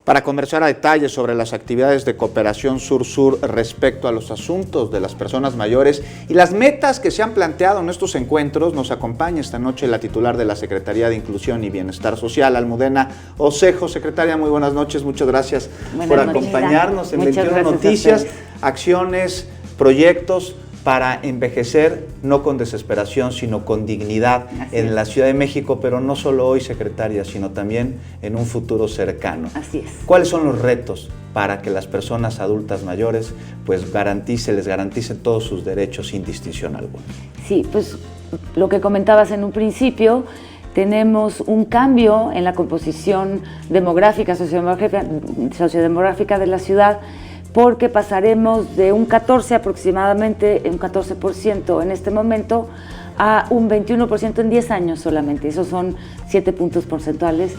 Para conversar a detalle sobre las actividades de Cooperación Sur-Sur respecto a los asuntos de las personas mayores y las metas que se han planteado en estos encuentros, nos acompaña esta noche la titular de la Secretaría de Inclusión y Bienestar Social, Almudena Osejo. Secretaria, muy buenas noches, muchas gracias por acompañarnos en 21 Noticias, acciones, proyectos para envejecer no con desesperación, sino con dignidad en la Ciudad de México, pero no solo hoy, secretaria, sino también en un futuro cercano. Así es. ¿Cuáles son los retos para que las personas adultas mayores pues les garanticen todos sus derechos sin distinción alguna? Sí, pues lo que comentabas en un principio, tenemos un cambio en la composición demográfica, sociodemográfica de la ciudad, porque pasaremos de un 14 aproximadamente, un 14% en este momento, a un 21% en 10 años solamente. Esos son 7 puntos porcentuales.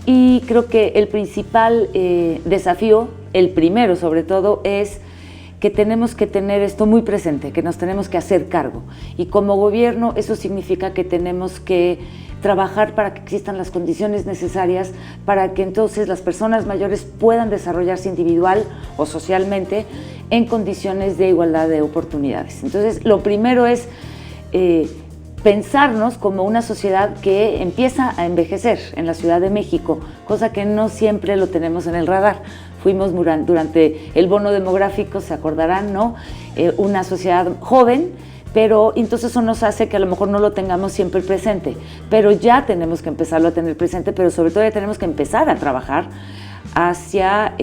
Y creo que el principal desafío, el primero sobre todo, es que tenemos que tener esto muy presente, que nos tenemos que hacer cargo. Y como gobierno eso significa que tenemos que trabajar para que existan las condiciones necesarias para que entonces las personas mayores puedan desarrollarse individual o socialmente en condiciones de igualdad de oportunidades. Entonces, lo primero es pensarnos como una sociedad que empieza a envejecer en la Ciudad de México, cosa que no siempre lo tenemos en el radar. Fuimos durante el bono demográfico, se acordarán, ¿no? Una sociedad joven, pero entonces eso nos hace que a lo mejor no lo tengamos siempre presente, pero ya tenemos que empezarlo a tener presente, pero sobre todo ya tenemos que empezar a trabajar hacia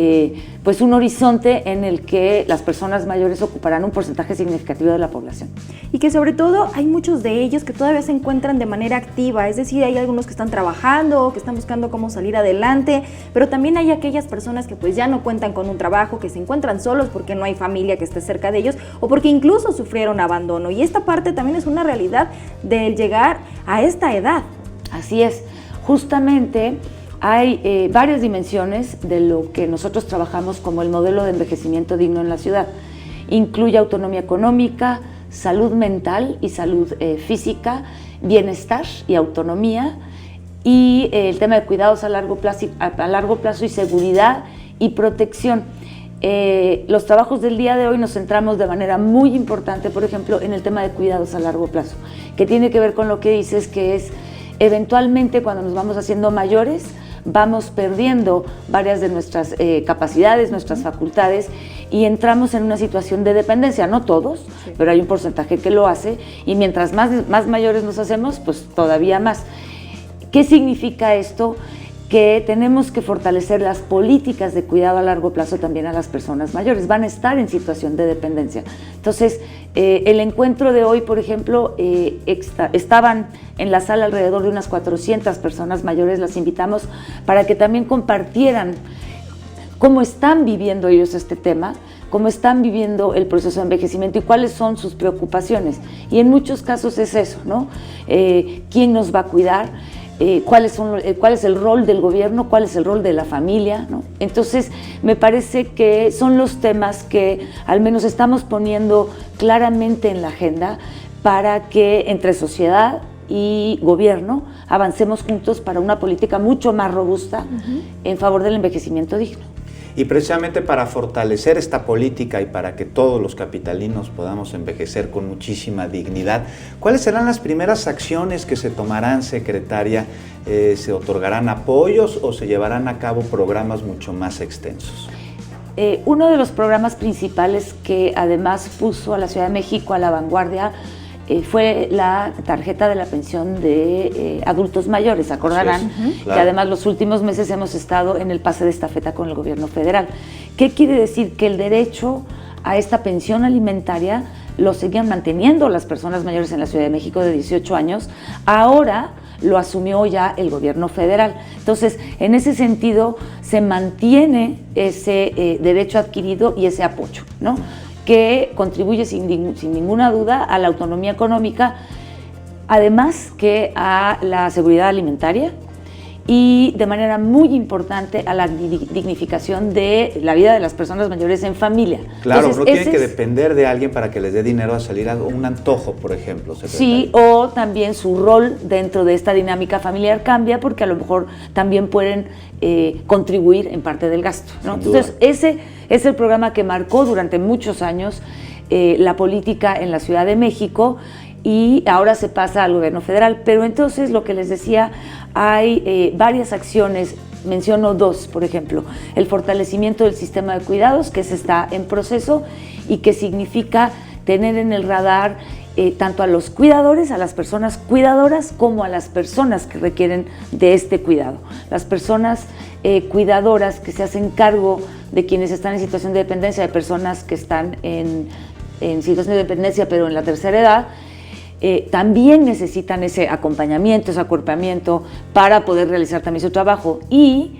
pues un horizonte en el que las personas mayores ocuparán un porcentaje significativo de la población. Y que sobre todo hay muchos de ellos que todavía se encuentran de manera activa, es decir, hay algunos que están trabajando, que están buscando cómo salir adelante, pero también hay aquellas personas que pues ya no cuentan con un trabajo, que se encuentran solos porque no hay familia que esté cerca de ellos o porque incluso sufrieron abandono. Y esta parte también es una realidad del llegar a esta edad. Así es, justamente hay varias dimensiones de lo que nosotros trabajamos como el modelo de envejecimiento digno en la ciudad. Incluye autonomía económica, salud mental y salud física, bienestar y autonomía, y el tema de cuidados a largo plazo y seguridad y protección. Los trabajos del día de hoy nos centramos de manera muy importante, por ejemplo, en el tema de cuidados a largo plazo, que tiene que ver con lo que dices, que es eventualmente cuando nos vamos haciendo mayores, vamos perdiendo varias de nuestras capacidades, nuestras facultades, y entramos en una situación de dependencia, no todos, sí, pero hay un porcentaje que lo hace, y mientras más mayores nos hacemos, pues todavía más. ¿Qué significa esto? Que tenemos que fortalecer las políticas de cuidado a largo plazo también a las personas mayores, van a estar en situación de dependencia. Entonces, el encuentro de hoy, por ejemplo, estaban en la sala alrededor de unas 400 personas mayores, las invitamos para que también compartieran cómo están viviendo ellos este tema, cómo están viviendo el proceso de envejecimiento y cuáles son sus preocupaciones. Y en muchos casos es eso, ¿no? ¿Quién nos va a cuidar? ¿Cuál es el rol del gobierno? ¿Cuál es el rol de la familia? ¿No? Entonces, me parece que son los temas que al menos estamos poniendo claramente en la agenda para que entre sociedad y gobierno avancemos juntos para una política mucho más robusta en favor del envejecimiento digno. Y precisamente para fortalecer esta política y para que todos los capitalinos podamos envejecer con muchísima dignidad, ¿cuáles serán las primeras acciones que se tomarán, secretaria? ¿Se otorgarán apoyos o se llevarán a cabo programas mucho más extensos? Uno de los programas principales que además puso a la Ciudad de México a la vanguardia fue la tarjeta de la pensión de adultos mayores, acordarán, claro, que además los últimos meses hemos estado en el pase de estafeta con el gobierno federal. ¿Qué quiere decir? Que el derecho a esta pensión alimentaria lo seguían manteniendo las personas mayores en la Ciudad de México de 18 años, ahora lo asumió ya el gobierno federal. Entonces, en ese sentido, se mantiene ese derecho adquirido y ese apoyo, ¿no? Que contribuye sin ninguna duda a la autonomía económica, además que a la seguridad alimentaria y de manera muy importante a la dignificación de la vida de las personas mayores en familia. Claro, Entonces, no tienen que depender de alguien para que les dé dinero a salir a un antojo, por ejemplo. Sí, o también su rol dentro de esta dinámica familiar cambia porque a lo mejor también pueden contribuir en parte del gasto, ¿no? Entonces, ese es el programa que marcó durante muchos años la política en la Ciudad de México, y ahora se pasa al gobierno federal. Pero entonces, lo que les decía, hay varias acciones, menciono dos, por ejemplo, el fortalecimiento del sistema de cuidados, que se está en proceso y que significa tener en el radar tanto a los cuidadores, a las personas cuidadoras, como a las personas que requieren de este cuidado. Las personas cuidadoras que se hacen cargo de quienes están en situación de dependencia, de personas que están en situación de dependencia pero en la tercera edad, también necesitan ese acompañamiento, ese acuerpamiento para poder realizar también su trabajo. Y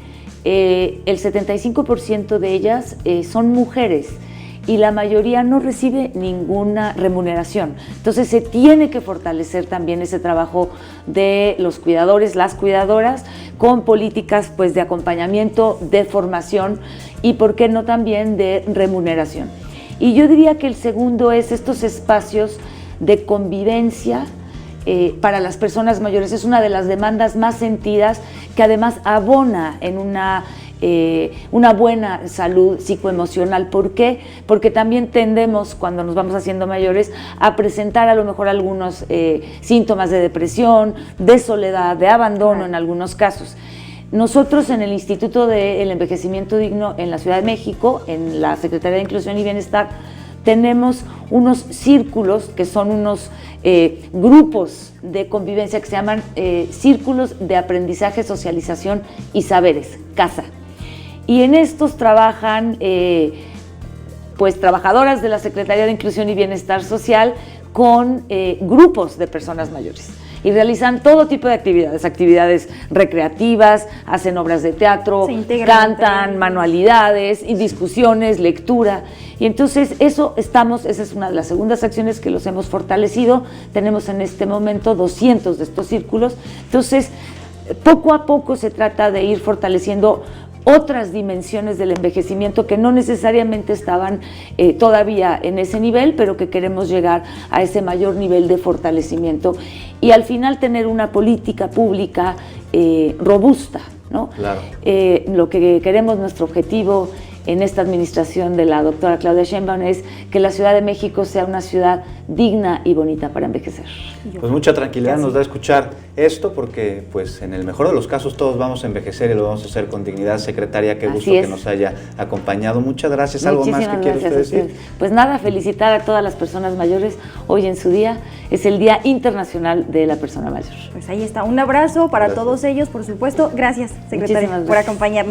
el 75% de ellas son mujeres y la mayoría no recibe ninguna remuneración. Entonces se tiene que fortalecer también ese trabajo de los cuidadores, las cuidadoras, con políticas pues de acompañamiento, de formación y por qué no también de remuneración. Y yo diría que el segundo es estos espacios de convivencia para las personas mayores. Es una de las demandas más sentidas, que además abona en una buena salud psicoemocional. ¿Por qué? Porque también tendemos, cuando nos vamos haciendo mayores, a presentar a lo mejor algunos síntomas de depresión, de soledad, de abandono en algunos casos. Nosotros en el Instituto del Envejecimiento Digno en la Ciudad de México, en la Secretaría de Inclusión y Bienestar, tenemos unos círculos que son unos grupos de convivencia que se llaman círculos de aprendizaje, socialización y saberes, CASA. Y en estos trabajan pues trabajadoras de la Secretaría de Inclusión y Bienestar Social con grupos de personas mayores. Y realizan todo tipo de actividades recreativas, hacen obras de teatro, cantan, manualidades, y discusiones, lectura. Y entonces esa es una de las segundas acciones que los hemos fortalecido. Tenemos en este momento 200 de estos círculos. Entonces, poco a poco se trata de ir fortaleciendo otras dimensiones del envejecimiento que no necesariamente estaban todavía en ese nivel, pero que queremos llegar a ese mayor nivel de fortalecimiento y al final tener una política pública robusta, ¿no? Claro. Lo que queremos, nuestro objetivo en esta administración de la doctora Claudia Sheinbaum, es que la Ciudad de México sea una ciudad digna y bonita para envejecer. Pues mucha tranquilidad nos da escuchar esto, porque pues en el mejor de los casos todos vamos a envejecer y lo vamos a hacer con dignidad. Secretaria, qué gusto que nos haya acompañado. Muchas gracias. ¿Algo más que quiere usted decir? Pues nada, felicitar a todas las personas mayores. Hoy en su día es el Día Internacional de la Persona Mayor. Pues ahí está, un abrazo para todos ellos, por supuesto. Gracias, secretaria, por acompañarnos.